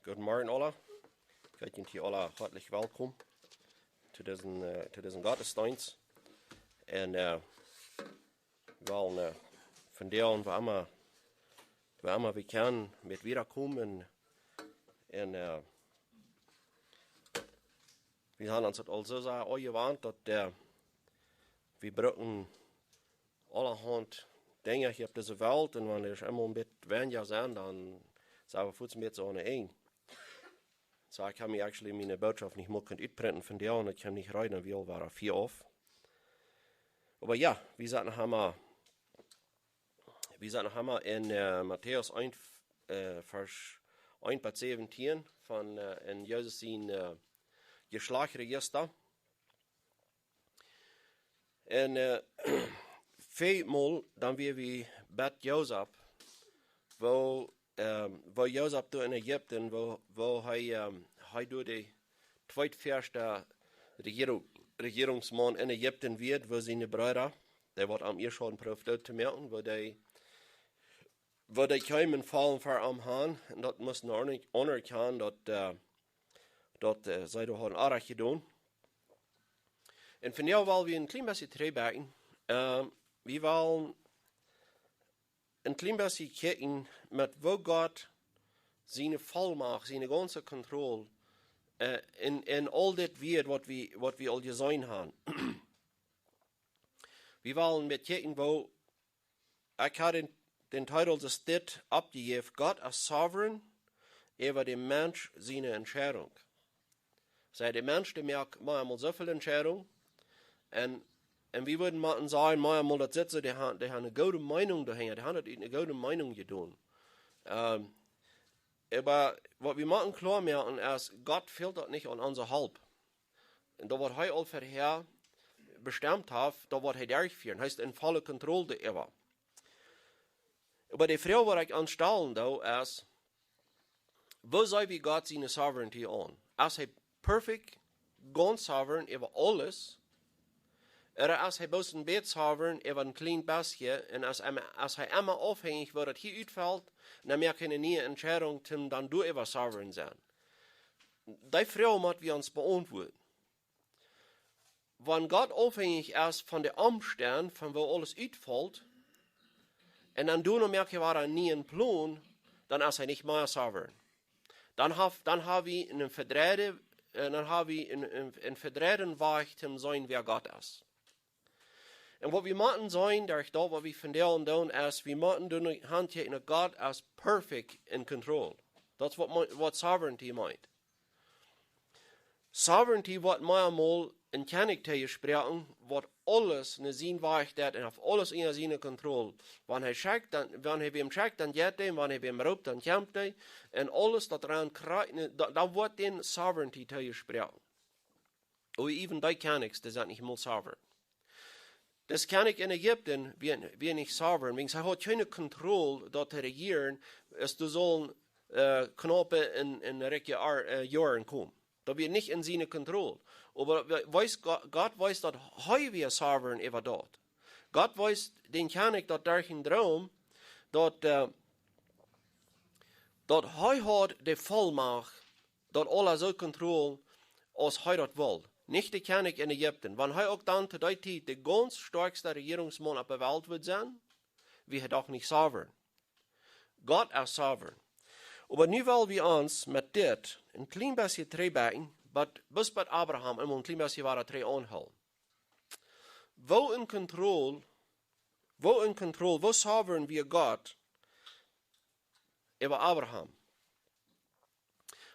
Guten Morgen alle. Ich heiße hier alle herzlich willkommen zu diesem Gottesdienst. Und wir wollen von der an, wo immer wir können, mit wiederkommen. Und wir haben uns also so auch gewarnt, dass wir brauchen allerhand Dinge hier auf dieser Welt. Und wenn wir immer ein bisschen weniger sind, dann sind wir vollkommen mit so ein. So, ich kann mir actually meine Botschaft nicht mehr uitprinten von der und ich kann nicht rein, wir waren 4 auf. Aber ja, wir sind noch einmal in Matäus 1, Vers 1 bis 17 von in Jesus sein Geschlechtsregister. Und viermal dann wir Bett Josef, wo Josef in Ägypten, wo er durch die zweitfärste Regierungsmann in Ägypten wird, wo seine Brüder, der wird am ihr schon probiert zu merken, wo die kommen fallen vor am Hahn, und das müssen wir anerkennen, dass sie doch ein Arach getan. Und von der wollen wir ein klein bisschen drübergehen. Wir wollen ein klein bisschen kijken met wo Gott seine Vollmacht, seine ganze Kontrolle in all das wird, was wir all gesehen haben. Wir wollen mit kijken, wo ich habe den Titel des Stits abgegeben, Gott als Soveren über den Mensch seine Entscheidung. Sei der Mensch, der merkt manchmal so viel Entscheidung und wir würden mal sagen, manchmal das sitzen, die haben eine gute Meinung dahinter, die haben eine gute Meinung getan. Aber was wir machen klar merken, ist, Gott fehlt das nicht an unser Halb. Und da was er all vorher bestimmt hat, da wird er durchführen, heißt in voller Kontrolle darüber. Aber die Frage, die ich anstellen da, ist, wo soll wir Gott seine Sovereignty an? Ist er perfekt, ganz sovereign über alles? Oder ist er bloß ein bisschen sovereign über ein kleines bisschen und ist er immer abhängig, wo das hier ausfällt, dann mehr keine nie Entscheidung, dann du über sovereign sein. Die Frage müssen wir uns beantworten. Wenn Gott abhängig ist von den Umständen, von wo alles ausfällt, und dann du noch merkst, war er nie ein Plan, dann ist er nicht mehr sovereign. Dann haben wir einen verdrehten Weg zum sein, wer Gott ist. Und was wir machen sein, durch das, was wir von der und tun, ist, wir machen durch die Hand hier in Gott als perfect in control. Das ist was Sovereignty meint. Sovereignty wird manchmal in Kennigkeit sprechen, wird alles in seinen Weg hat und auf alles in seine Kontrolle. Wenn er schickt, wenn er wem schickt, dann geht er, wenn er wem ruft, dann kämpft er. Und alles, das daran kreiert, da wird den Sovereignty sprechen. Und even die Kennigs, die sind nicht mal sovereign. Das kann ich in Ägypten, wie nicht sovereign, weil er hat keine Kontrolle, dort zu regieren, es du sollen Knoppen in reiche Jahren kommen. Da wird nicht in seine Kontrolle. Aber Gott weiß, dass er wie sovereign über dort. Gott weiß, den kann ich dort durch den Traum, dass er hat die Vollmacht, dass alle so Kontrolle, als er das will. Nicht die König in Ägypten. Wenn er auch dann zu der Zeit der ganz stärkste Regierungsmann auf der Welt wird sein, wir sind auch nicht sovereign. Gott ist sovereign. Aber nu wollen wir uns mit dit ein klein bisschen drehen, bis bei Abraham immer ein klein bisschen war er anhalten. Wo in Kontrolle, wo sovereign wir Gott über Abraham?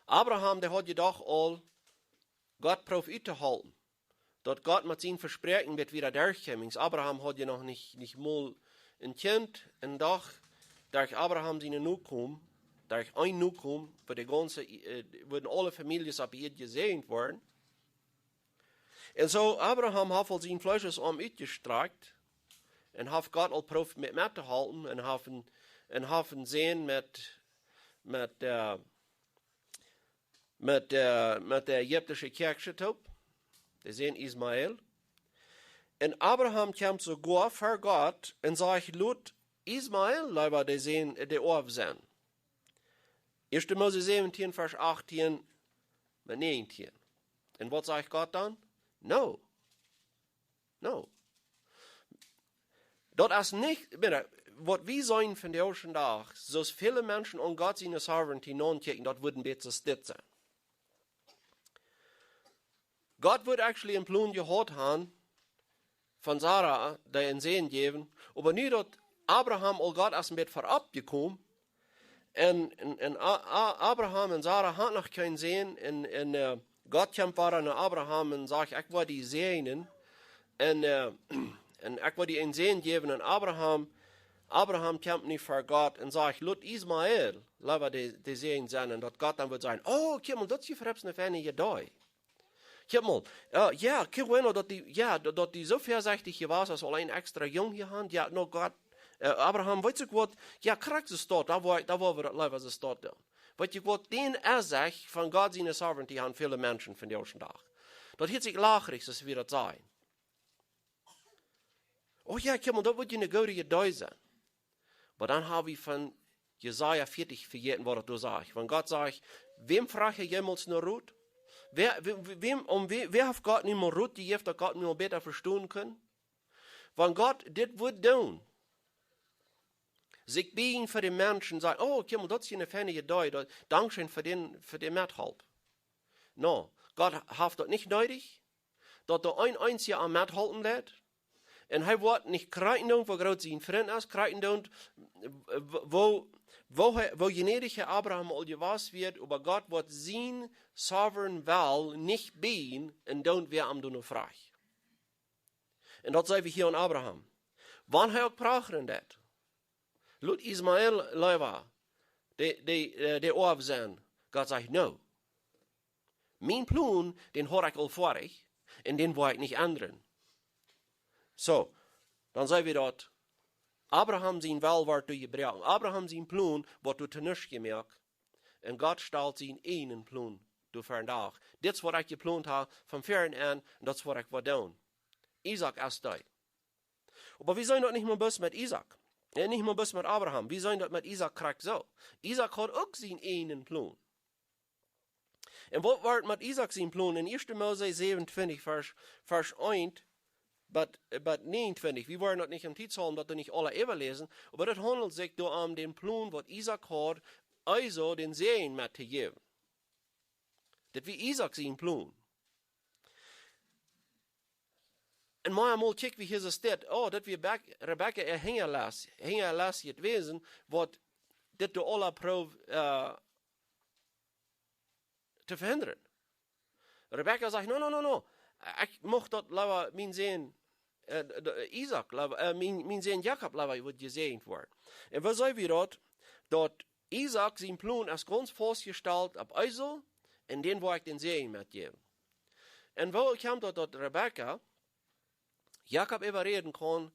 Abraham, der hat jedoch all Gott prof uitzuhalten. Dat Gott mit seinen Versprechen wird wieder durchkommen. Abraham hat ja noch nicht mal ein Kind, und doch, durch Abraham seine Nachkommen, durch ein Nachkommen, würden alle Familien ab ihr gesehen worden. Und so, Abraham hat wohl sein Fleischesarm uitgestreckt, und hat Gott al prof mit zu halten, und hat sehen mit der ägyptischen Kirche top. Die sehen Ismael. Und Abraham kam sogar vor Gott und sagt, Lut, Ismael, lieber, die sehen, die Orf sind. 1. Mose 17, Vers 18 mit 19. Und was sagt Gott dann? No. No. Das ist nicht, bitte, was wir sein von der ersten Tag, so viele Menschen an Gott seine Sovereignty non-checken, das würden besser das sein. Gott wird actually einen Plan gehabt haben, von Sarah, der ihn Sehen geben, aber nie dort Abraham und Gott aus dem Bett vorab gekommen, und Abraham und Sarah hat noch kein Sehen, und Gott kommt an Abraham und sagt, ich will die sehen, und ich will die einen Sehen geben, und Abraham kommt nicht vor Gott und sagt, Lut Ismael, lass die sehen sein, und dort Gott dann wird sagen, oh, kijk mal, dat is je verhebst eine Ferne je da. Kijk mal, ja, kijk wel, dat die so verzeichtig hier war, als allein extra jung hier haben, ja, no Gott, Abraham, weet je wat, ja, krijgt ze staat, daar waar we dat leven ze staat doen. Weet je wat, den zegt van God zijn sovereignty haben viele Menschen von der ersten Tag. Dat heeft zich lacherig, als wir dat sagen. Oh ja, kijk mal, dat wordt je een goede dag zijn. Maar dan hebben we van Jesaja 40 vergeten, wat du sagst. Wenn Gott sagt, wem frage ich jemals nur Ruth? Wer hat Gott nicht mehr Ruth, die hat Gott nicht mehr besser verstehen können? Wenn Gott das wird tun, sich biegen für die Menschen, sagen, oh, komm, das ist eine ferne Deu, Dankeschön für den Mithalb. No, Gott hat das nicht nötig, dass er ein einziger am Mithalten lädt. Und er wird nicht kreiten, wo gerade sein Freund ist, kreiten, wo gnädige Abraham all gewas wird, aber Gott wird sein Soveren Will nicht bieten, und dann wir am nur frei. Und das sehen wir hier an Abraham. Wann er auch brauchen das? Lut Ismael Leiva, der Orb sein. Gott sagt, no. Mein Plan, den habe ich all vorig, und den will ich nicht ändern. So, dann sehen wir dort, Abraham sein Will wird durchgebrochen. Abraham sein Plan wird durch nichts gemerkt. Und Gott stellt sein einen Plan durch für einen Tag. Das ist, was ich geplant habe, von vorn an, und das ist, was ich will tun. Isaac ist da. Aber wir sollen dort nicht mehr bloß mit Isaac. Ja, nicht mehr bloß mit Abraham. Wir sollen dort mit Isaac kriegen so. Isaac hat auch seinen einen Plan. Und was wird mit Isaac sein Plan? In 1. Mose 27, Vers 1, but 29, wir wollen das nicht im Titel haben, dass wir nicht alle überlesen, aber das handelt sich da um den Plan, was Isaac hat, also den Sehen mitzugeben. Das wie Isaac sein Plan. Und mal check, wie hier so steht, oh, das wie Rebecca hängen lässt jetzt wesen, was das du alle prob zu verhindern. Rebecca sagt, no, ich möchte das lieber mein Sehen, Isaac, mein Sehen Jakob lieber wird gesehen worden. Und was sagen wir dort Isaac sein Plan als ganz festgestellt ab also, und den wollte ich den Sehen mitgeben. Und wo kam dort Rebecca, Jakob überreden kann,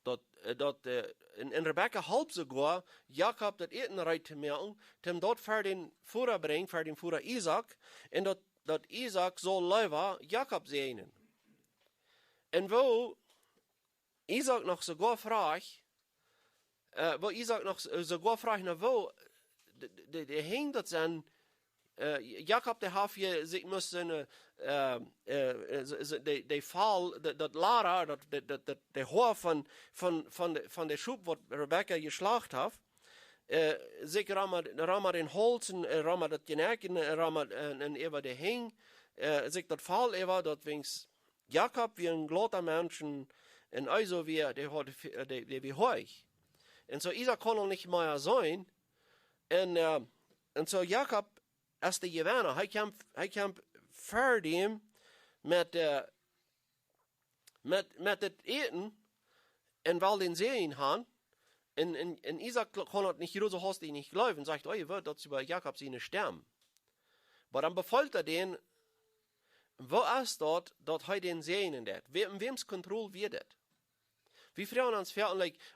in Rebecca halb sogar, Jakob das Eten reit zu merken, dem dort für den Führer bringen, für den Führer Isaac, und dat Isaac soll lieber Jakob sehen. Und wo Isaac noch sogar fragt, wo der hängt das an, Jakob, der hat hier sich müssen, der Fall, das Lara, der Haar von der Schub, was Rebecca geschlacht hat, sich rammer den Holzen, rammer das Genecken, rammer über der Hing, sich das Fall über, dat wings Jakob wie ein glotter Menschen, und also wie der wie heuch. Und so Isaac kann nicht mehr sein, und so Jakob, als der Gewinner, er kämpft für dem mit das Eten, und weil den Sehen haben, und Isaac kann nicht so hastig nicht glauben, und sagt, oh, ihr wollt das über Jakob seine sterben. Aber dann befiehlt den, wo ist dort er den Sehen dat? Wem's Kontrolle wird das? Wir fragen uns für,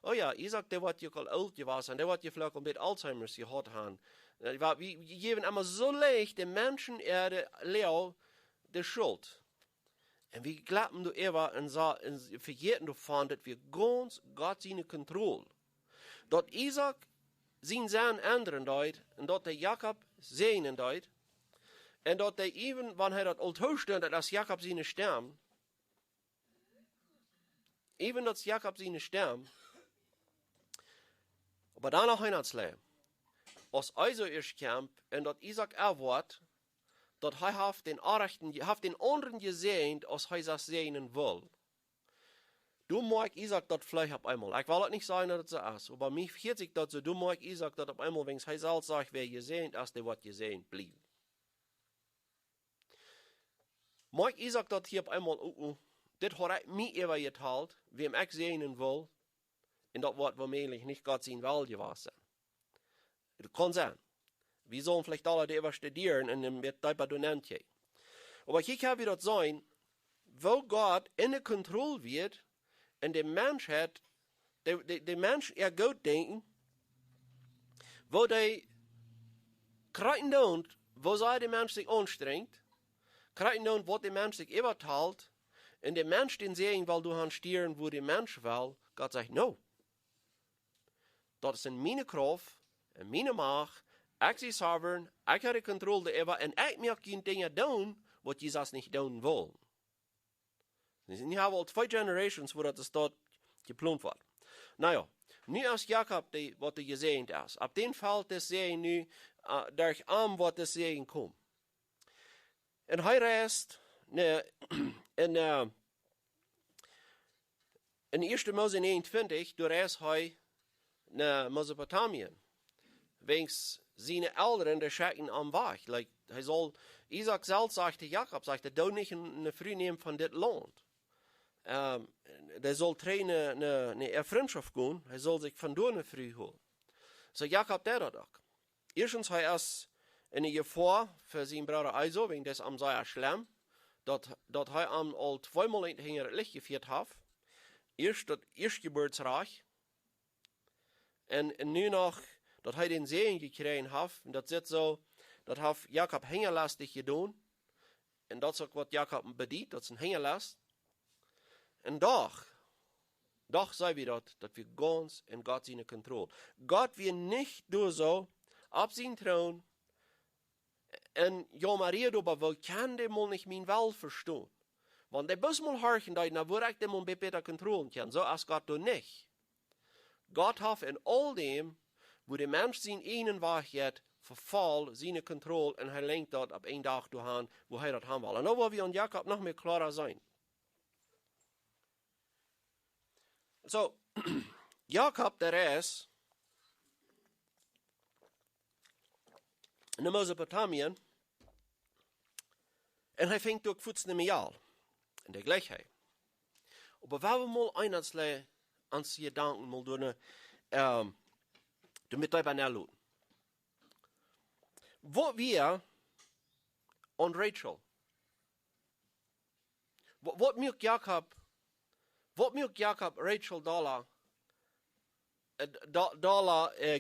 oh ja, Isaac, der wird ja alt gewesen, der wird ja vielleicht ein bisschen Alzheimer's gehabt haben. Wir geben immer so leicht den Menschen Erde Leo die Schuld. Und wir glauben du immer und vergessen davon, dass wir ganz Gott seine Kontrolle. Dort Isaac zijn zijn ändern deed, en dat hij Jacob zegenen deed, en dat hij even, wanneer hij dat al toestond, als Jacob zijn stem, even dat Jacob zijn stem, aber dan nog een aan het slaan. Als Isaac is kamp, en dat Isaac erwaart, dat hij heeft den anderen gezegend, als hij dat zegenen wil. Du mag Isaac dat vielleicht op einmal. Ich will nicht sagen, dass es so ist. Aber mich vergeht sich das so, du mag Isaac dat op einmal, wenn er selbst sagt, wer gesehen, als der wat gesehen blieb. Mag Isaac dat hier op einmal, dit hat mich ever geteilt, wem ich sehen will, und das wird womöglich nicht Gott sein Will gewesen. Das kann sein. Wir sollen vielleicht alle die ever studieren, und dann wird das benannt. Aber ich habe das sein, wo Gott in der Kontrolle wird, en de mens hat, de mens gut denken, wo de krijgen doen, wo zij de mens zich anstrengt, krijgen doen wat de mens zich übertalt, en de mens den zeggen wil du gaan stieren, wo de mens wil, Gott zegt, no. Dat is in mijn kracht, en mijn macht, ik zie Soveren, ik heb de controle over, en ik mag geen dingen doen, wat Jesus niet doen wil. Wir haben al 2 generations, wo das dort geplant wird. Naja, nu als Jacob, wat er gezegend is, op den Fall des Segen nu, durch Arm wat des Segen komt. En hij reist in 1. Mose 29, door reist hij naar Mesopotamien. Wegens zijn Eltern, der schicken am Weg. Like, hij zal, Isaac zelf sagte Jacob, sagte, doe niet een vrouw nemen van dit land. Der soll trainen eine Freundschaft gehen, er soll sich von dort eine Früh holen. So Jakob der das auch. Erstens hat er in der Gefahr für seinen Bruder Isaac, wegen des am sehr schlimm, dass er am all 2-mal hinter das Licht geführt hat. Erst das Erstgeburtsreich. Und nun noch, dass er den Segen gekriegt hat, und das ist so, das hat Jakob hängerlastig getan. Und das ist auch, was Jakob bedient, das ist ein Hängerlast. En doch sei wir dort, dass wir ganz in Gott seine Kontrolle. Gott wird nicht nur so auf seinen Thron en ja Maria darüber will, kann der mal nicht mein Will verstehen. Want der muss mal horchen, da na wo ich dem mal besser kontrollen kann. So als Gott doch nicht. Gott hat in all dem, wo der Mensch sein einen Wahrheit verfall, seine Kontrolle, und er lenkt dort ab einen Tag durch, wo er das haben will. Und da wollen wir an Jakob noch mehr klarer sein. So, Jakob, der ist in Mesopotamien, und er fängt durch Futzen im Jahr, in der Gleichheit. Aber wenn wir mal einzelne ans Gedanken mal durch damit dabei nachluden. Wo wir und Rachel, was mir Jakob Rachel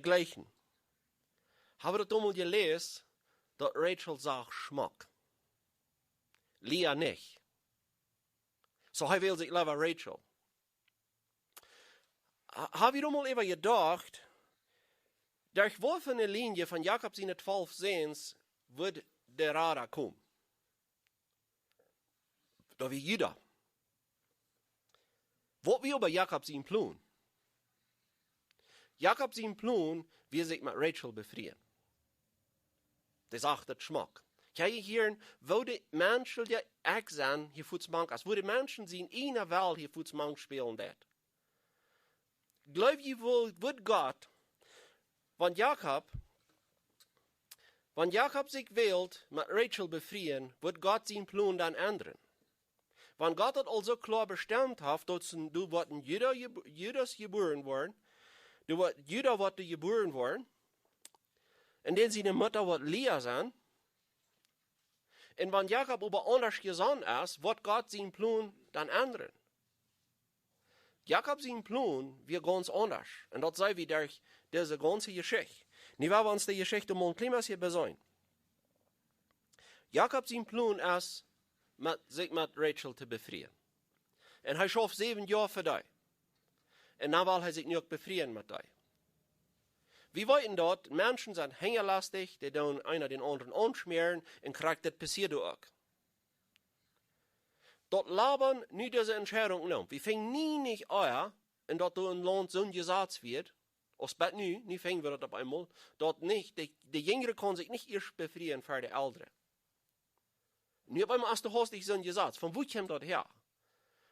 gleichen? Haben wir das mal gelesen, dass Rachel sagt Schmack. Leah nicht. So er will sich lieber Rachel. Habe ich doch mal über gedacht, durch welche Linie von Jakob seine 12 Sehens wird der Radar kommen? Da wie Judah. Was wir über Jakob sein Plan? Jakob sein Plan, wie sich mit Rachel befrieren. Das sagt der Schmack. Kan je hier, wo die Menschen die echt zijn, hier voetsmank, als wo die Menschen zien in der Welt hier voetsmank spelen dat. Glaub je wohl, wird Gott, wenn Jakob sich wählt, mit Rachel befrieren, wird Gott sein Plan dann ändern. Wenn Gott das also klar bestimmt hat, dass du wird in Judas geboren worden, Judah wird geboren worden, und dann seine Mutter wird Leah sein, und wenn Jakob aber anders gesandt ist, wird Gott seinen Plan dann ändern. Jakob sein Plan wird ganz anders. Und das sei wie durch diese ganze Geschichte. Nicht wahr, wenn uns die Geschichte mal ein kleines hier besäuen. Jakob sein Plan ist, sich mit Rachel zu befrieren. Und er schafft 7 Jahre für dich. Und dann will er sich nicht befrieren mit dich. Wir weiten dort, Menschen sind hängerlastig, die dann einer den anderen anschmieren und kriegt das passiert auch. Dort labern nie diese Entscheidung genommen. Wir fängen nie nicht an, und dort ein Land so gesagt wird, als bet nu, nie fängen wir das auf einmal, dort nicht, die Jüngere können sich nicht erst befrieren für die Ältere. Nu auf einmal hast du hast dich so gesagt, von wo kommt das her?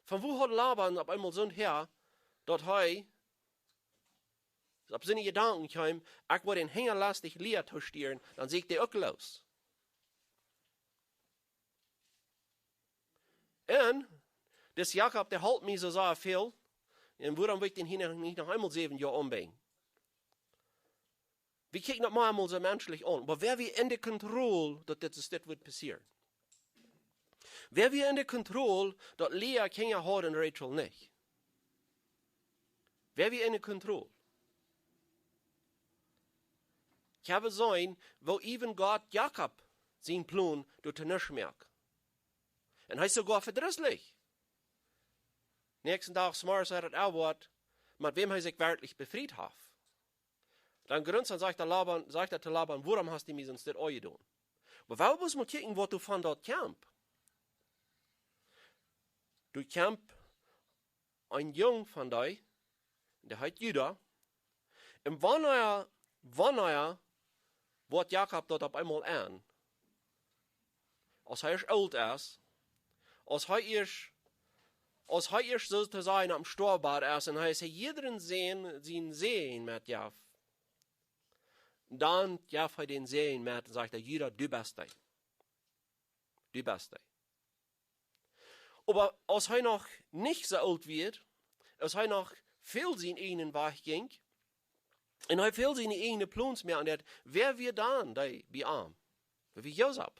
Von wo hat Laban auf einmal so her, dort auf seine Gedanken kam, ich will den hängerlastig Leer taustieren, dann seht der auch los. Und, das Jakob, der halt mir so sehr viel, und warum will ich den hier nicht noch einmal 7 Jahre umbringen? Wir kijken das mal so menschlich an, aber wer wir in der Kontrolle, dass das wird passieren? Wer wir in der Kontrolle, dass Lea Kinder hat und Rachel nicht? Wer wir in der Kontrolle? Ich habe gesehen, wo even Gott Jakob sein Plan durch nicht merkt. Und er ist sogar verdrießlich. Nächsten Tag smars er das Wort, mit wem er sich wirklich befreit hat. Dann grünzt und sagt er zu Laban, warum hast du mir sonst das getan? Aber warum muss man kicken, was du von dort kämpf? Du kämpf ein Jung von dir, der heißt Judah, und wann er wird Jakob dort auf einmal an, als er alt ist, als er sozusagen am Storbad ist, und er ist jeden sehen mit Jaf. Dann Jaf hat den sehen mit und sagt, Judah, du bist der. Du bist der. Aber als er noch nicht so alt wird, als er noch viel seinen eigenen Weg ging, und er viel seine eigenen Plans mehr, und wer wird dann der Biam? Wie Josef.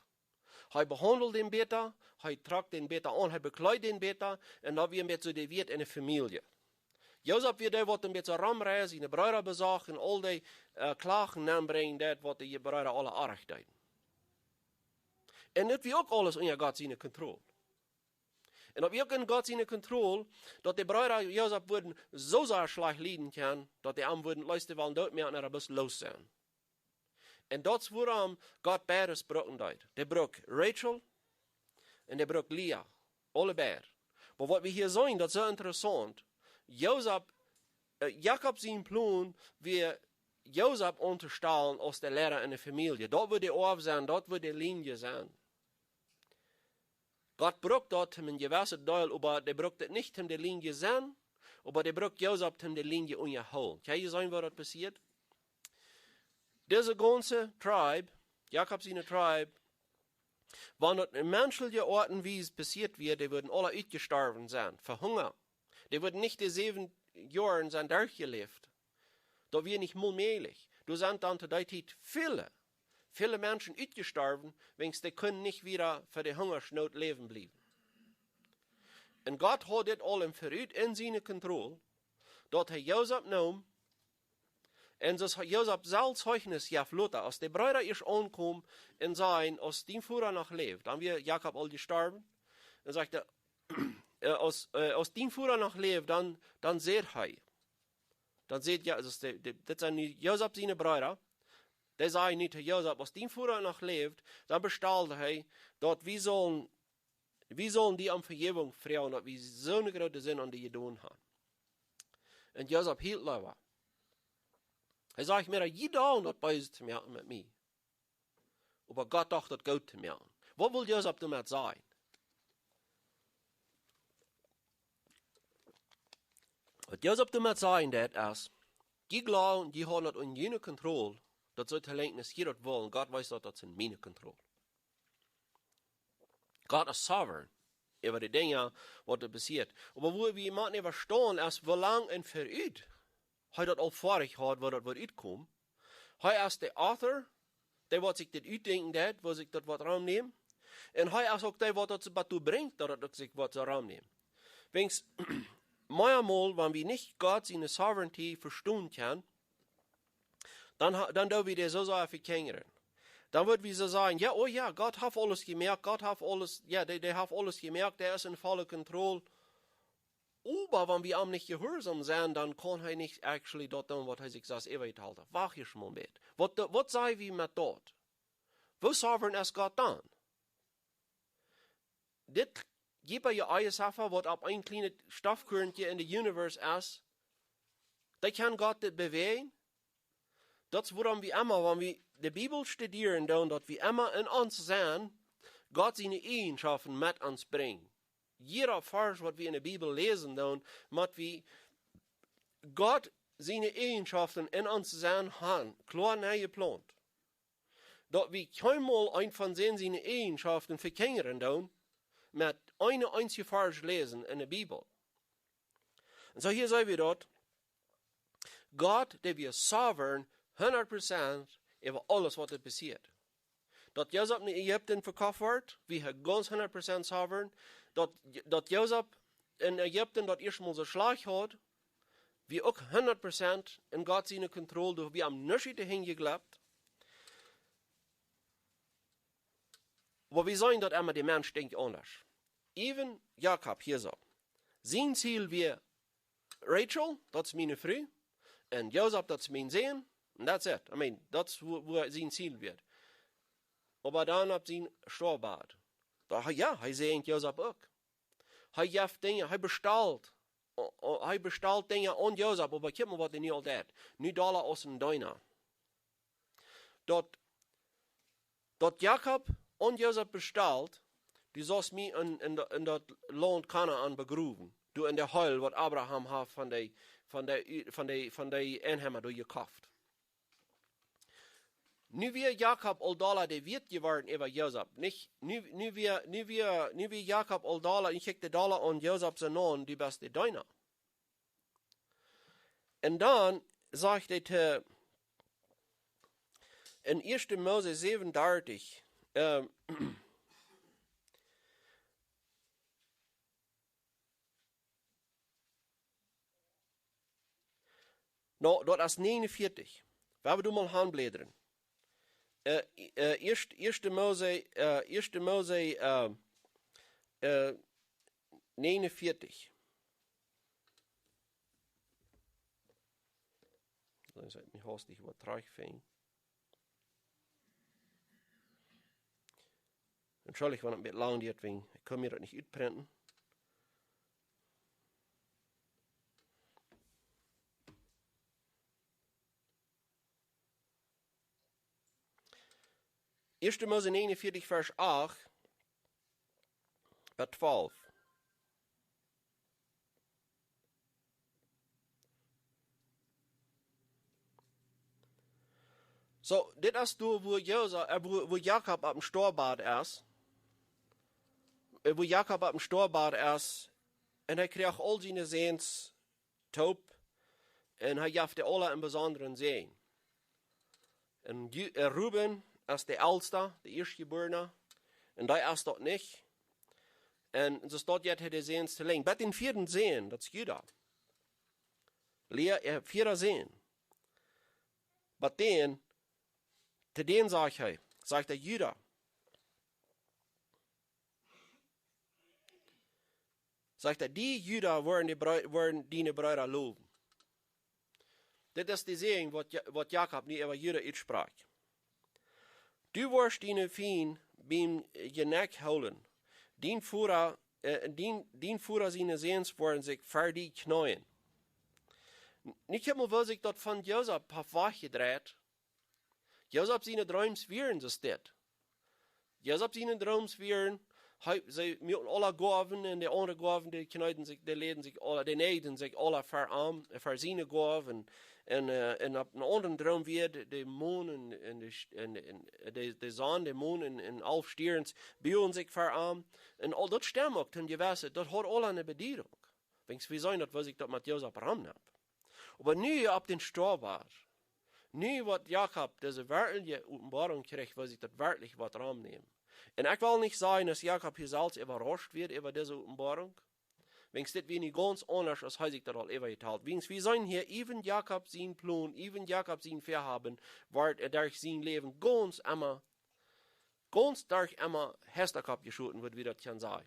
Er behandelt den Beter, er tragt den Beter an, er bekleidet den Beter, und dann wird er so der Wirt in der Familie. Josef wird der, was ein bisschen rumreisen, seine Brüder besuchen, all die Klagen anbringen, das, was die Brüder alle arg tun. Und das wird auch alles unter Gott seine Kontrolle. Und ob auch in Gott seine Kontrolle, dass die Brüder Josef würden so sehr schlecht leiden können, dass die Armen würden leisten wollen, dort mehr und er bis los sein. Und das ist, warum Gott beides brocken hat. Der brok Rachel und der brok Leah. Alle beide. Aber was wir hier sehen, das ist so interessant. Jakob sein Plan, wie Josef unterstellen als der Lehrer in der Familie. Dort wird der Orf sein, dort wird die Linie sein. Gott braucht dort einen gewissen Teil, aber der braucht das nicht um die Linie sein, aber der braucht Josef um die Linie unterholen. Kann ihr sehen, was dort passiert? Diese ganze Tribe, Jakobs Tribe, wenn dort in menschlichen Orten, wie es passiert wird, die würden alle ausgestorben sein, verhungern. Die würden nicht die 7 Jahre sein durchgelebt. Da wird nicht möglich. Du sind dann zu der Zeit viele Menschen ausgestorben, wenigstens die können nicht wieder für die Hungersnot leben bleiben. Und Gott hat das allem verrückt in seine Kontrolle, dort er Josef nahm, und das Josef selbst Zeugnis gab, als die Brüder erst ankommen und sagen, als die Führer noch lebt, dann wird Jakob all gestorben, und sagte, als die Führer noch lebt, dann seht er. Dann seht ja, das sind Josef seine Brüder, die sagen nicht zu Josef, als die Führer noch lebt, dann bestellt er, dort wir sollen die um Vergebung fragen, dass wir so eine große Sinn an die getan haben. Und Josef hielt leider. Er sagt mir, jeder hat böse zu merken mit mir. Aber Gott dachte, das gut zu merken. Was will Josef damit sagen? Was Josef damit sagen, das ist, die glauben, die haben das in jene Kontrolle, das sollte lenken, dass jeder das wollen. Gott weiß, dass das in meine Kontrolle. Gott ist Soveren über die Dinge, was da passiert. Aber wo wir jemanden nicht verstehen, ist, wie lange und für ihn er das auch vorig hat, wo das wird utkommen. Er ist der Author, der wird sich das utdenken, wo sich das was Raum nehmen. Und er ist auch der, was das dazu bringt, dass das sich was Raum nehmen. Wenigstens, manchmal, wenn wir nicht Gott seine Sovereignty verstehen können, dann dürfen wir so sehr verkehren. Dann wird wir so sagen, ja, oh ja, Gott hat alles gemerkt, der hat alles gemerkt, der ist in voller Kontrolle. Aber wenn wir ihm nicht gehorsam sind, dann kann er nicht actually dort tun, was er sich das ewig hält. Wach ich mal mit. Was sei wie mit dort? Wo Soveren ist Gott dann? Dit gibt je eigen Sache, was ab ein kleines Stoffkörnchen in der Universe ist. Da kann Gott das bewegen. Das ist, woran wir immer, wenn wir die Bibel studieren, dann, dass wir immer in uns sehen, Gott seine Eigenschaften mit uns bringen. Jeder Vers, was wir in der Bibel lesen, dann, mit wie Gott seine Eigenschaften in uns sehen haben, klar neu geplant. Dass wir keinmal ein von seine Eigenschaften verkehren, dann, mit einer einzigen Vers lesen in der Bibel. Und so hier sehen wir dort, Gott, der wir Soveren, 100% über alles, was passiert. Dat Jozef in Ägypten verkauft wird, wie er ganz 100% Soveren. Dat Jozef in Ägypten dat erstmal so Schlag hat, wie auch 100% in Gott seine Kontrolle, wie am nicht hingeglaubt. Aber wir sehen, dass immer der Mensch denkt anders. Even Jakob hier so. Sein Ziel wie Rachel, das ist meine Frau, und Joseph, das ist mein Sohn, und that's it. I mean, das ist, wo sein Ziel wird. Aber dann hat sein Storbad. Ja, er sehnt Joseph auch. Er gibt Dinge, er bestellt Dinge an Joseph, aber guck mal, was er nicht all dat. Nu Dollar aus dem Deiner. Dort Jakob an Joseph bestellt, du sollst mich in das Land Kanaan begruben. Du in der Heul, was Abraham hat von der Einheimer gekauft. Nu wie Jakob all Dollar, der wird geworden über Joseph. Nicht, nu wie Jakob all Dollar, ich krieg die Dollar an Joseph sein Sohn, die beste deiner. Und dann sagt er in 1. Mose 37, no, dort ist 49. Werden du mal handblädern. 1. Mose 49. Dan zet mich hastig wat terugving. Entschuldigung, wenn es ein bisschen lang wird, ich kann mir das nicht uitprinten. Eerste Mose 49, vers 8, bis 12. So, dit is door wo Jakob op dem Storbad is. Wo Jakob op dem Storbad is. En hij kreeg al zijn zeens taub. En hij jafte alle in besonderen zeen. En Ruben is de oudste, de eerstgeborene. En die is dat niet. En zo staat jetzt de zeens te lang. Bij den vierden zeen, dat is Juda. Lea, vierder zeen. Maar den, te den sagt er Juda. Sagt er, die Juda worden die Brüder loben. Dit is de zin wat Jakob niet over Juda uitspraak. Du wirst die Fien beim Geneck houden. Dien Führer seine Sehens worden sich für die knäuen. Nicht immer will sich dort von Joseph wachgedreht. Joseph seine Träums wären so steht. Joseph seine Träums wären, sie mit alle Gaven und die anderen Gaven, die knäuden sich, die leden sich alle, die neiden sich alle für seine Gaven. En op een andere droom weer de maan en de zon, de maan en alle sterren beelden zich verarm. En al dat stem ook, toen je weet, dat hoort al aan de bediening. We zijn dat, was ik dat met Jozef Abram heb. Maar nu op den Storbad, nu wat Jakob deze werkelijke openbaring kreeg, was ik dat werkelijk wat Ram nemen. En ik wil niet zeggen, dat Jakob hier zelfs überrascht wird über diese openbaring. Wenn's dit wie nicht ganz anders, als hij sich das al even geteilt. Wenn's wir sein hier, even Jakob sein Plan, even Jakob sein Verhaben, wird durch sein Leben ganz durch immer Hesterkopf geschoten, wird, wie das kann sein.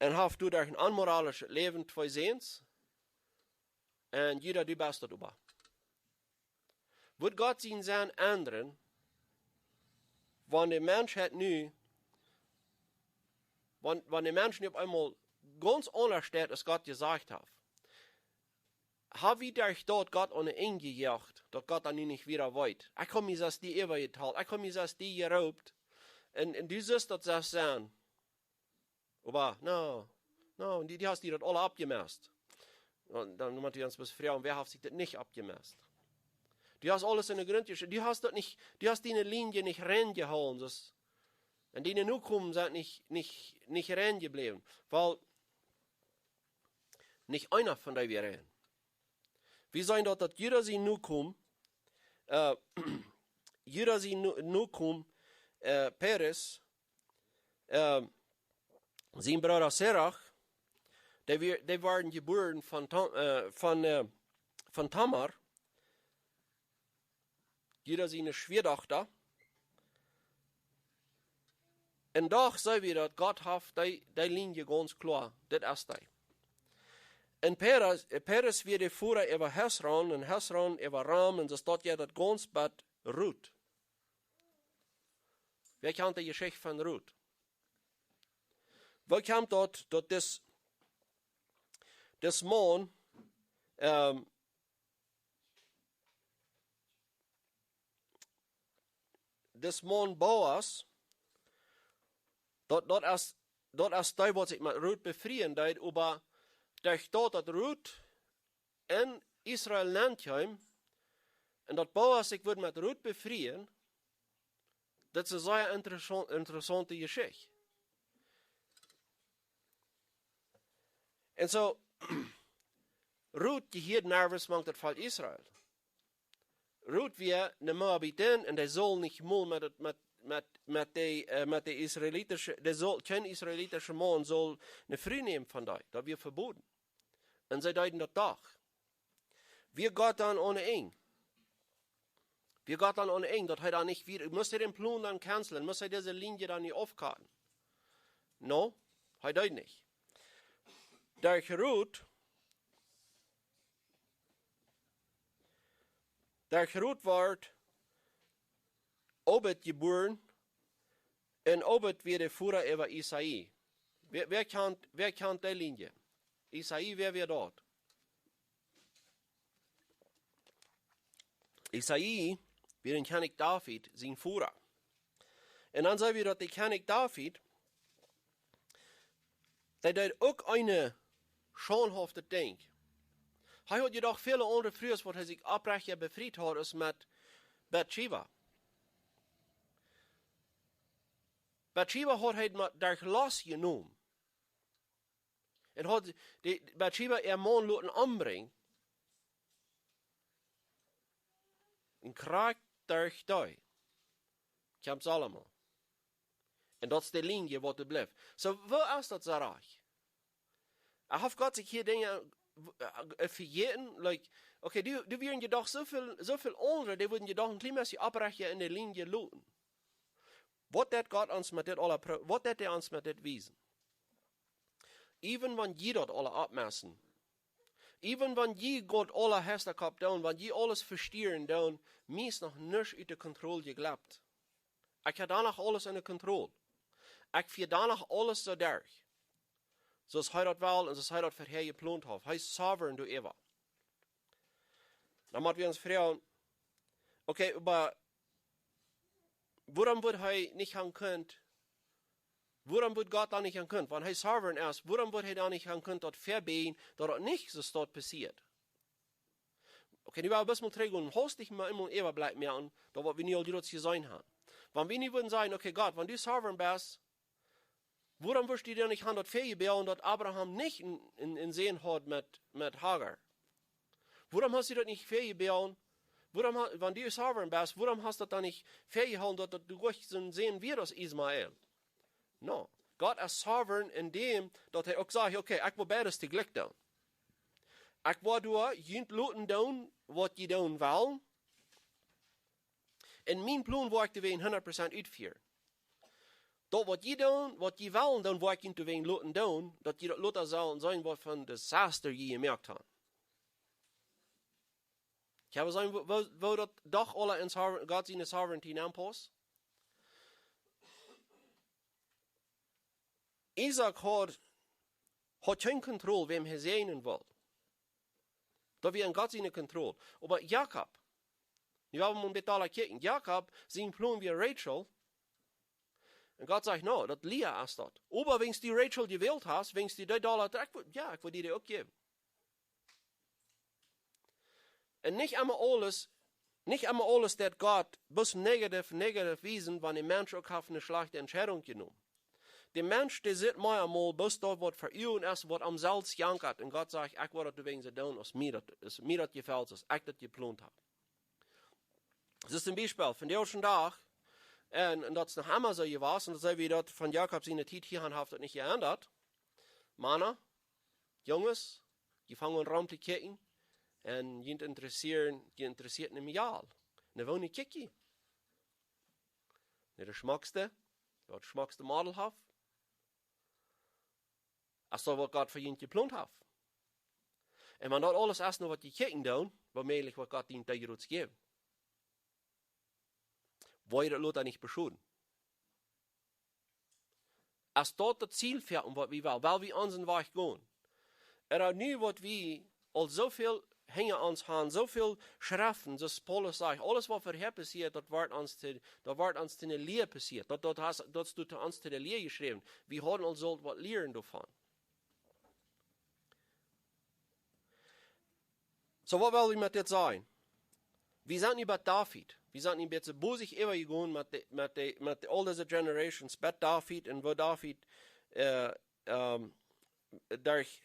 En haft du durch een onmoralisch leven twee ziens. En jeder die beste darüber. Wird Gott zien zijn ändern, wanneer de Mensch het nu, wanneer de Mensch nu op einmal ganz anders steht, als Gott gesagt hat. Habe ich durch dort Gott ohne ingejagt, dass Gott dann nicht wieder weit. Ich komme mir das die Ewe geteilt, ich komme mir das die geraubt. Und du sollst das sein. Aber, und die hast die das alle abgemäßt. Und dann muss ich uns bis fragen, wer hat sich das nicht abgemäßt? Du hast alles in der Grund, du hast deine Linie nicht reingehauen. Und die nu kommen, sind nicht reingeblieben. Weil nicht einer von denen wir rein. Wir sagen dort, dass jeder sie nu kommt, Peres, sein Bruder Serach, die waren geboren von Tamar, jeder seine Schwiegertochter. Und doch sagen wir, dass Gott hat die Linie ganz klar, das ist die. Und Peres wird der Führer über Hesron, und Hesron über Ram, und das dort ja das ganz Bad Ruth. Wer kennt die Geschichte von Ruth? Wer kennt dort das Mann, das Mann Boas, dort ist da, was sich mit Ruth befrieren, aber durch dort, dass Ruth in Israel Landheim, und dat Boas sich wird mit Ruth befrieren, das ist eine sehr interessante Geschichte. Und so, Ruth gehört nervös macht das Volk Israel. Ruth wir eine Moabitin, und der soll nicht mal mit der israelitische, kein israelitischer Mann soll eine Frau nehmen von da. Das wird verboten. Und sie deuten das doch. Wir Gott dann ohne eng. Wir Gott dann ohne eng, dass er dann nicht wieder, muss er den Plan dann canceln, muss er diese Linie dann nicht aufkarten. No, er deut nicht. Durch Ruth wird Obed geboren, und Obed wird der Führer über Isai. Wer kennt die Linie? Isai, wer wird dort? Isai wird ein König David, sein Führer. Und dann sagen wir, dass der König David, der hat auch eine schonhafte Ding. Er hat jedoch viele andere Frühe, wo er sich abbrechen befreit hat, als mit Bathsheba. Bathsheba hat er durch Los genommen. Und hat Bathsheba ihr Mann lassen umbringen. Und kriegt durch die. Kommt Salomo. Und das ist die Linie, wo er bleibt. So, wo ist das so reich? Er hat Gott sich hier Dinge verjeten, like, okay, die würden jedoch so viel andere, die würden jedoch ein klein bisschen abbrechen in der Linie lassen. Was hat Gott uns mit das was hat er uns mit das wiesen? Even wenn je dat alle abmessen, even wenn je Gott alle Hester gehabt down, wenn je alles verstehen down, mies noch nicht uit de Kontrolle geglaubt. Ich habe danach alles in der Kontrolle. Ich führe danach alles so durch. So ist er das wel, und so ist er das für Herr geplant hat. Er ist Soveren, du Eva. Dann müssen wir uns fragen, okay, aber warum wird er nicht haben können? Warum wird Gott da nicht haben können? Wenn er Soveren ist, warum wird er da nicht haben können, dort verbeten, dass das nicht so dort passiert? Okay, die war ein bisschen träge und hast dich mal immer und Eva bleibt mir an, da wird wir nie all die das gesehen haben. Wenn wir nicht würden sagen, okay, Gott, wenn du Soveren bist, warum wirst du dir nicht haben, dort verbeten, dass Abraham nicht in Sehen hat mit Hagar? Warum hast du das nicht verbeten? Warum, wenn du Soveren bist, warum hast du das dann nicht verbeten, dass du durch sehen wie das Ismael? No. Gott ist Soveren in dem, dass er auch sagt, okay, ich will beides te Glück tun. Ich will du jent Leuten tun, was die tun wollen. Und mein Plan will ich dir 100% uitführen. Dat wat je doen, wat je willen doen, wat je niet wegen laten doen, dat je dat laten zullen zijn wat van Desaster je gemerkt hebt. Ik heb gezegd, wo dat doch alle in Gott seine Sovereignty aanpast. Isaac had geen controle, wem hij zijn wil. Dat wir in Gott seine Kontrolle. Aber Jakob, wir haben ein bisschen kijken. Jakob, sein Plan wie Rachel. Und Gott sagt, no, das Leah ist das. Aber wenn du Rachel gewählt hast, wenn du die Dollar, ja, ich will dir auch geben. Und nicht einmal alles, dass Gott bis negativ wiesen, wenn der Mensch auch auf eine schlechte Entscheidung genommen. Der Mensch, der sieht mal einmal, bis dort, was für ihn ist, was am selbst jankert. Und Gott sagt, ich will das wegen sie tun, als mir das gefällt, als ich das geplant habe. Das ist ein Beispiel von der ersten Tag. Und das ist noch einmal so gewesen, und das wie das von Jakob seine Zeit hier hat das nicht geändert. Männer, Jungs, die fangen an zu kicken, und die interessiert nicht mehr. Und wollen nicht kicken. Das schmackste Model hat. Als dat wat God voor je gepland heeft. En wenn dat alles erst nog wat je kijken doen, wat möglich wat God ihnen tegen ons geeft. Wil je dat later niet beschoden? Als dat het Ziel fährt und wat we wel, weil wir unseren Weg gehen. En nu wat we al zoveel hängen ons haben, zoveel Schriften, zoals Paulus sagt, alles wat vorher passiert, dat wordt ons te een Leer passiert. Dat is ons te de Leer geschreven. We hadden al zo wat leren daarvan. So, wat wil ik met dit zeggen? We zijn niet bij David. We zijn niet bij de bozig overgegaan met all deze generations, bij David, en waar David durch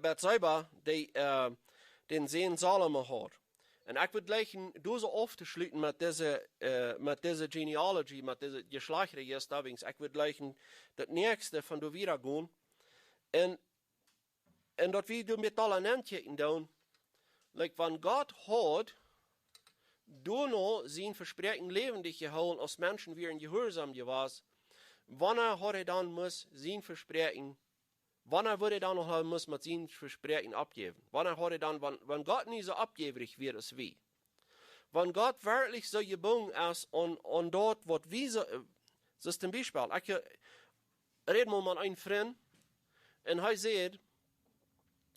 Bathsheba, den Sehen Salomo hat. En ik wil gleich deze af te sluiten met deze genealogy, met deze geslachtregister. Ik wil gleich het nächste van de wieder gaan. En dat we doen met alle nentjes doen. Like, wanneer God had, door zijn versprechen levendig gehouden als mensen weer in gehoorzaam was. Wanneer had hij dan moest zijn versprechen, wanneer wordt hij dan nog moest met zijn versprechen abgeben? Wanneer had hij dan, wanneer God niet zo abgeverig wird als wie? Wanneer God werkelijk zo gebogen is aan dat wat wie zo, dat is een Beispiel. Ik red mal met een vriend en hij zegt,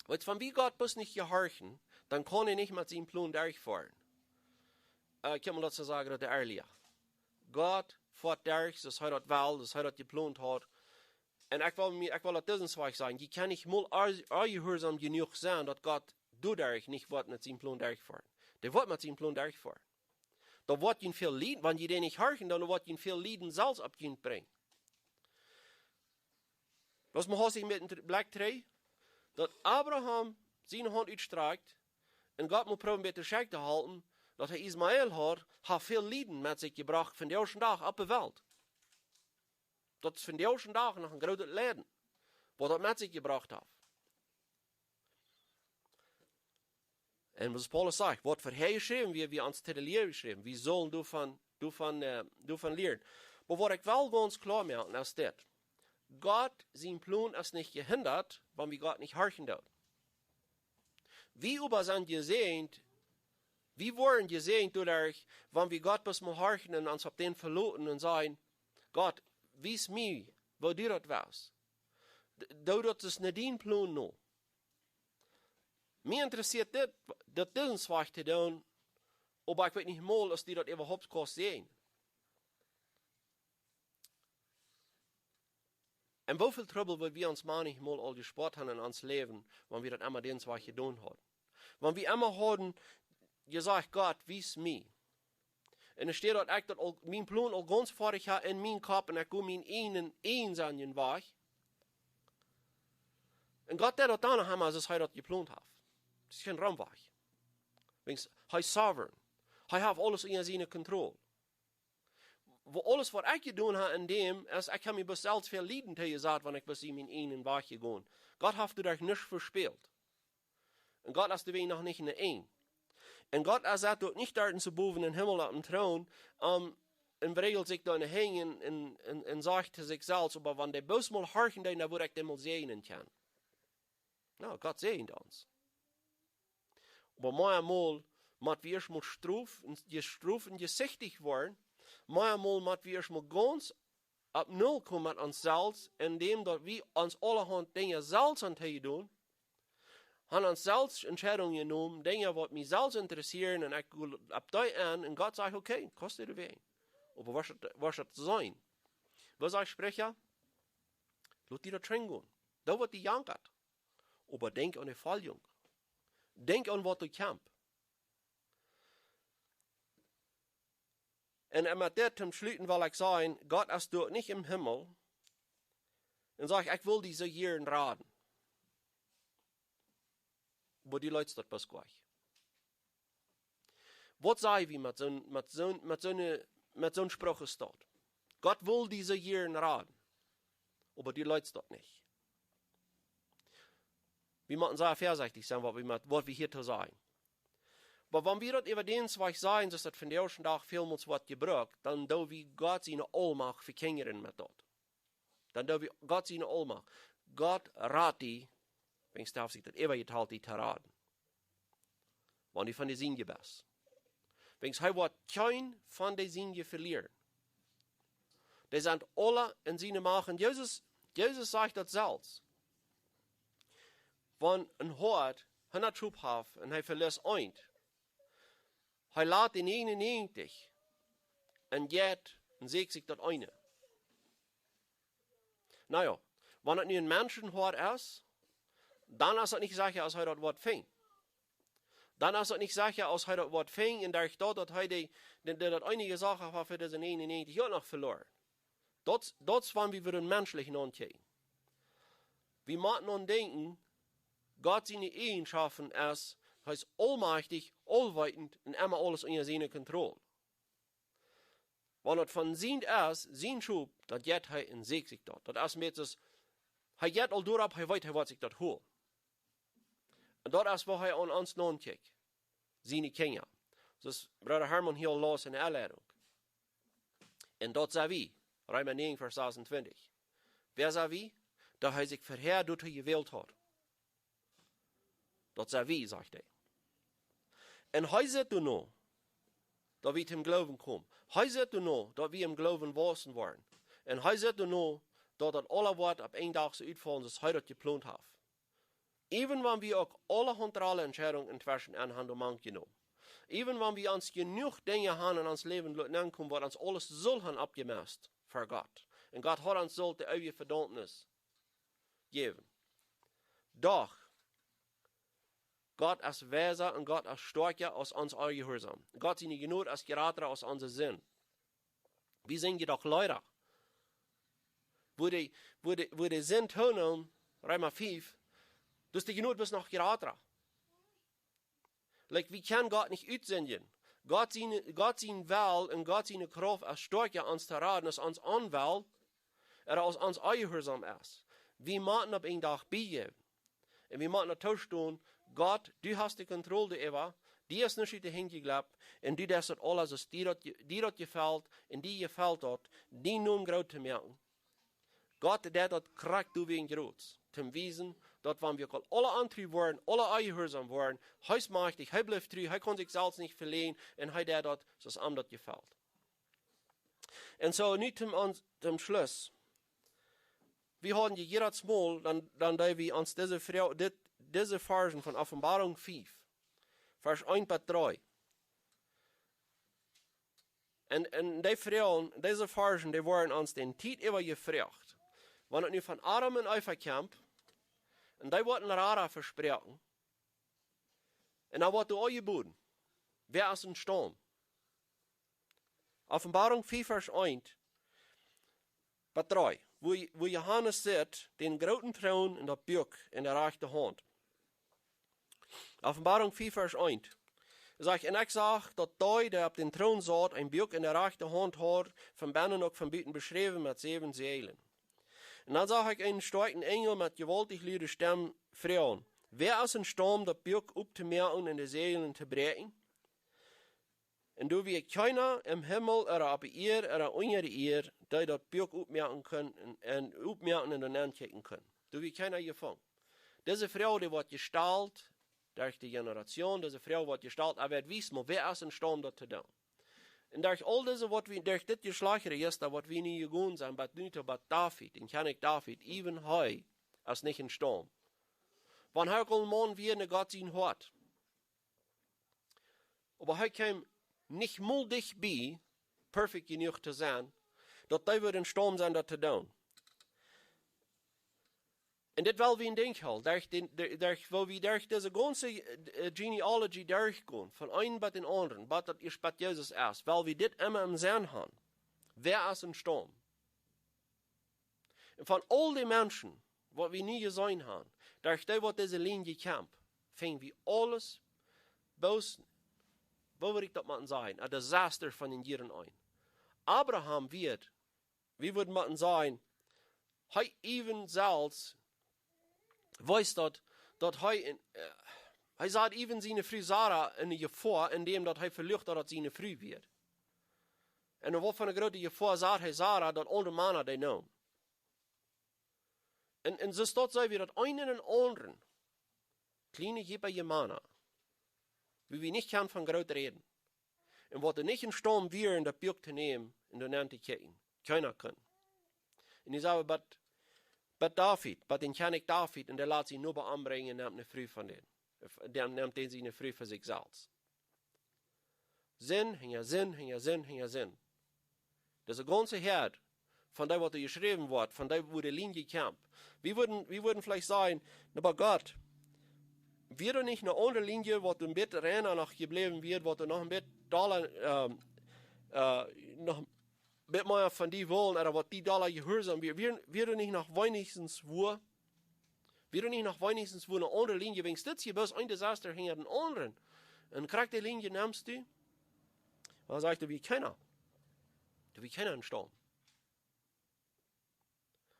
wat van wie God best niet gehorchen, dan kan hij niet met zijn plan durchfahren. Ik heb mal dat zu sagen, dat ehrlich. God fährt durch, das hat wel, das hat geplant hat. En ik wil dat diesen Zweig sagen, je kan niet mal gehoorzaam genoeg zijn, dat God dadurch nicht wordt met zijn plan durchfahren. Der wordt met zijn plan durchfahren. Dan wordt je veel lieden, wanneer je den niet horchen, dan wordt je veel lieden zelfs op je brengen. Was man hat sich mit dem Black 3, dat Abraham zijn hand uitstrekt, en God moet proberen met de schek te halten, dat hij Ismaël had veel lieden met zich gebracht van de eerste dag op de wereld. Dat is van de eerste dag nog een groot lijden, wat dat met zich gebracht heeft. En wat Paulus zegt, wat voor hij geschreven, wie ons te de leer geschreven, wie zullen daarvan leren. Maar wat ik wel ganz klar maken is dit. Gott, zijn plan is niet gehinderd, wanneer we God niet horchen doen. Wie über zijn gezegend, wie worden gezegend dadurch, wanneer we Gott bis mal horchen und uns auf den verloten und sagen, Gott, wies mir, wo du das was. Dat is niet dein plan no. Mij interessiert dit, dat diesen Zweig te doen, aber ik weet niet mal, als die dat überhaupt kan zien. En hoeveel trouble wil we ons manchmal al gespart haben in ons leven, wanneer we dat immer den Zweig gedaan hadden. Wanneer we immer hadden gesagt, Gott, wies mir. En er steht dort, ik dat mijn plan al ganz fertig habe in mijn kop, en ik go mijn een zijn weg. En Gott, der dat dan nog einmal, als hij dat geplant heeft. Het is geen raamweg. Hij is sovereign. Hij heeft alles in zijn controle. alles wat ik gedaan heb in dem, is, ik heb me besteld veel lieden te gezegd, wanneer ik was in mijn ene weg gegaan. Gott heeft u daar nichts verspeeld. En Gott is de weg nog niet in de een. En Gott zat dort nicht dort zu boven in Himmel auf dem Thron, en regelt sich da hängen en sagt zu sich selbst, aber wenn der bloß mal horchen, dann würde ich den mal sehen kann. Nou, Gott sehnt uns. Aber manchmal, mat wir mal strufen gesichtig worden, manchmal mat wir mal ganz ab null kommen mit uns selbst, indem wir uns allerhand Dinge selbst an tun, haben uns selbst Entscheidungen genommen, Dinge, die mich selbst interessieren, und ich ab da an, und Gott sagt, okay, kostet dir weh. Aber was soll das sein? Was ich spreche? Lass dir das drin gehen. Da wird die jankert. Aber denk an die Falljung. Denk an, was du kämpfst. Und mit dem zum Schluten will ich sagen, Gott ist dort nicht im Himmel, und sagt, ich will diese Jahren raten. Aber die Leute dort was gleich. Was sei wie mit so einem Spruch steht? Gott will diese Jahren raten. Aber die Leute dort nicht. Wir müssen sehr vorsichtig sein, was wir hier zu sagen. Aber wenn wir das über den Zweig sagen, dass das von der ersten Tag vielmals wird gebraucht, dann do wir Gott seine Allmacht für Kinder mit dort. Dann do wir Gott seine Allmacht. Gott rat die, wenn es darf sich das immer geteilt, die zu raten. Wenn die von der Siene bist. Wenn es wird kein von der Siene verlieren. Die sind alle in seine Macht. Jesus sagt das selbst. Wenn ein Hort 100 Schub hat und er verlässt ein, er lässt den 99 und geht und sägt sich das eine. Naja, wenn es nur ein Menschenhort ist, dann ist es nicht sicher, als er das Wort fängt. Dann ist es nicht sicher, als er das Wort fängt, und dadurch, dass er einige Sachen hat für diese 99 Jahre noch verloren. Das wollen wir für den menschlichen Ankehren. Wir müssen nun denken, Gott seine Eigenschaften ist, er ist allmächtig, allweitend und immer alles unter seiner Kontrolle. Wenn es von sein ist, sein Schub, dann geht er und sägt sich dort. Das ist mit das, er geht all durch, er weiß, er wird sich dort holen. Und das ist, wo er an uns nun kijkt. Seine Kinder. Das ist Bruder Hermann hier los in der Erleitung. Und dort sagt wie, Römer 9, Vers 26. Wer sagt wie? Da er sich vorher durch gewählt hat. Dat zei wie, sagt er. En hij zegt er nog, dat we hem geloven komen. Hij zegt er nog, dat we hem geloven wassen worden. En hij zegt er nog, dat het alle wordt op één dag zo uitvallen, zoals hij dat gepland heeft. Even wanneer we ook alle handrale entscheidungen intussen aan handen maken genomen. Even wanneer we ons genoeg dingen hebben in ons leven laten aankomen, wat ons alles zal hebben opgemast voor God. En God had ons zal de eeuwige verdammnis geven. Doch, Gott ist weiser und Gott ist stärker als uns Gehorsam. Gott seine Gnade ist gerater als unser Sinn. Wir sind jedoch Leute, wo die Sinn tun, Römer 5, dass die Gnade bis noch gerater. Wir können Gott nicht utsenden. Gott sein Will und Gott seine Kraft ist stärker uns zu raten, als uns Anwähl, oder als uns Gehorsam ist. Wir müssen auf einen Tag beigeben. Und wir müssen natürlich tun, Gott, du hast die Kontrolle über, die ist nicht hingeglaubt, und du das alles, was dir das gefällt, und die gefällt hat, die nun groß zu merken. Gott, der das kriegt du wegen groß, zum Wissen, dass wenn wir alle antrieb waren, alle gehorsam waren, er ist mächtig, er bleibt treu, er kann sich selbst nicht verlieren, und er der das, was ihm das gefällt. Und so, nicht zum Schluss. Wir haben jedes Mal, dann da wir uns diese Versen von Offenbarung 5, Vers 1 bis 3. Und die Frauen, diese Versen, die waren uns den Tijd immer gefragt. Wenn es nu von Adam und Eva kommt, und die wollten Rara versprechen, und dann wird euch geboten, wer ist ein Sturm? Offenbarung 4, Vers 1 bis 3. Wo Johannes sieht, den großen Thron in der Buch in der rechten Hand. Offenbarung 4, Vers 1. En ik zag dat hij, der op den troon zat, een boek in de rechterhand had, van binnen ook van buiten beschreven met 7 zeilen. En dan zag ik een sterke engel met gewaltig luide stem vragen: wer is een storm dat boek op te merken en de zeilen te breken? En door wie keiner im Himmel oder op de eer oder onder de eer, die dat boek opmerken kan en opmerken en dan aankijken kan. Door wie keiner gevangen. Deze vrouw die wordt gestalt durch die Generation, diese Frau wird gestalt, aber wird wissen, maar wer ist in Sturm dat te doen. En durch all diese, durch dit Geschlechterregister, wat wir nie gegaan zijn, bat nu te bat David, den ken ik David, even hij, als nicht in Sturm. Wann hij al man wie ne Gott zien hart. Aber hij kwam nicht mal dichtbij, perfekt genoeg te zijn, dat hij wird in Sturm zijn dat te doen. En dit wil we in denk houden, wil we durch deze ganze genealogy durchgaan, van een bij den anderen, wat dat is bij Jezus is, wil we dit immer im Sinn haben. Wer ist in Sturm? En van al die Menschen, wat we nie gesehen haben, durch die wat deze Linie gekämpft, fingen we alles, wo würde ich das mal sagen, ein Desaster von den Jahren ein. Abraham wird, wie würde man sagen, hij even zelfs, weiß dat hij zat even zijn vrouw Sarah in de gevaar, indem dat hij verlucht dat zijn vrouw werd. En er wordt van een grote gevaar zat hij Sarah dat andere mannen die naam. En zo staat zij weer dat een en een anderen, kleine jippige mannen, wie we niet kan van groot reden. En wat er niet in Sturm weer in de buik te nemen, in de naam te kijken, keiner kan. En die zeggen, But David, den ken ik David, en der laat zich nur aanbrengen en neemt een vrouw van den. Der neemt den zijn vrouw voor zichzelf. Zin. Das ist ein ganzer Herd, von dem, was geschrieben wird, von dem, wo die Linie kämpft. Wir würden vielleicht sagen, aber Gott, wird nicht eine andere Linie, was ein bisschen reiner noch geblieben wird, was noch ein bisschen Dollar, noch mit mehr von die wollen, oder was die Dollar gehorsam wir nicht noch wenigstens eine andere Linie, wenn es jetzt hier bloß ein Desaster hinter den anderen, und kriegt die Linie nimmst du, dann sagt er, wie keiner einen Sturm.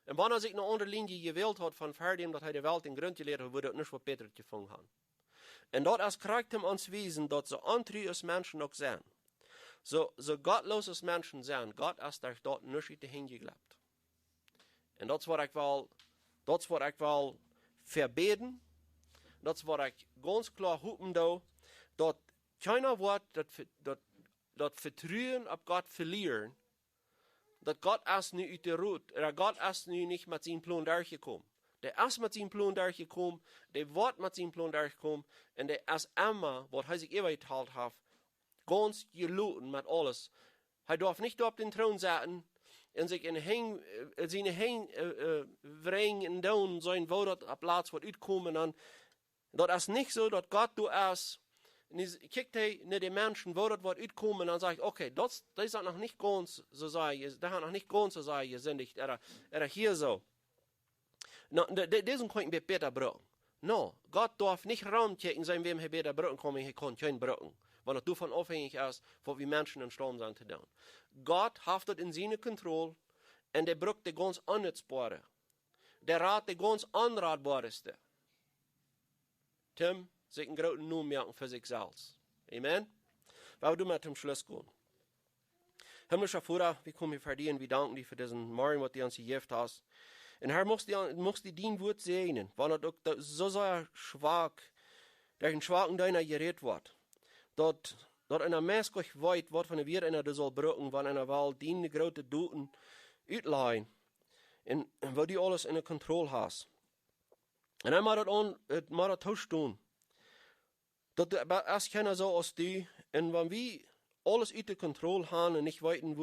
Und wenn sich eine andere Linie gewählt hat, von dem, dass er die Welt in Grund gelehrt hat, würde er nicht was Peter gefangen haben. Und dort kriegt ihm uns Wesen, dass so andere als Menschen noch sind. So gottloses Menschen zijn, Gott ist euch dort nicht hingeglabt. Und das wat ik wel verbeten, das wat ik ganz klar hopen da, dat keiner wordt dat Vertrauen auf Gott verlieren, dat Gott ist nu uit de route, oder Gott ist nu nicht mit seinem Plan durchgekommen. Der ist mit seinem Plan durchgekommen, der wird mit seinem Plan durchgekommen, und der ist immer, was er sich übergeteilt hat, ganz geluten mit alles. Hij darf nicht auf den Thron sitzen und sich in seine Hänge wringen und down sein, wo das auf Platz wird uitkomen. Und das ist nicht so, dass Gott du ist. Und kijkt hij naar die Menschen, wo das wird uitkomen, und dann sagt, okay, das ist noch nicht ganz so sei, das hat noch nicht ganz so sei, gesündigt, oder hier so. No, diesen können wir besser brauchen. No, Gott darf nicht Raum checken sein, wem er besser brauchen kann, er kann keinen brauchen. Weil er davon abhängig ist, was wir Menschen in Sturm sind zu tun. Gott haftet in seine Kontrolle, und der braucht die ganz unnutzbare. Der Rat die ganz unratbarste. Tim, sich einen großen Namen merken für sich selbst. Amen? Weil du mit dem Schluss gehen. Himmlischer Vater, wir kommen hier verdienen, wir danken dir für diesen Morgen, was du uns gegeben hast. Und Herr, musst du dein Wort segnen, weil er so sehr schwach, durch den Schwachen deiner geredet wird. Dat einer menselijk weet wat van de weer einer de zal brücken, wanneer einer wel die grote doeten uitleihen. En wat die alles in de controle has. En hij moet dat toestaan. Dat is keiner zo als die. En wanneer we alles uit de controle hebben en niet weten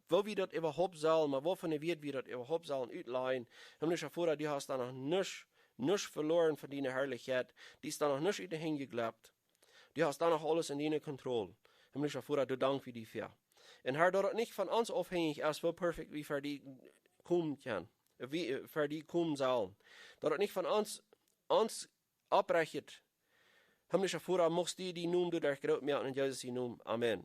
wo we dat überhaupt sollen, maar waarvan de weer we dat überhaupt sollen uitleihen. Himmlischer Vater, die hast dan nog nichts verloren van die herrlichkeit. Die is dan nog nichts uit de heen geglapt. Du hast dann noch alles in deiner Kontrolle. Himmlischer Vater, du dank für die für. Und Herr, dass es nicht von uns abhängig ist, wie perfekt wie für die kommen kann, wie für die kommen sollen. Dass es nicht von uns abrechnet, Himmlischer Vater, mocht die Noem du durch groot merken in Jesus' Naam. Amen.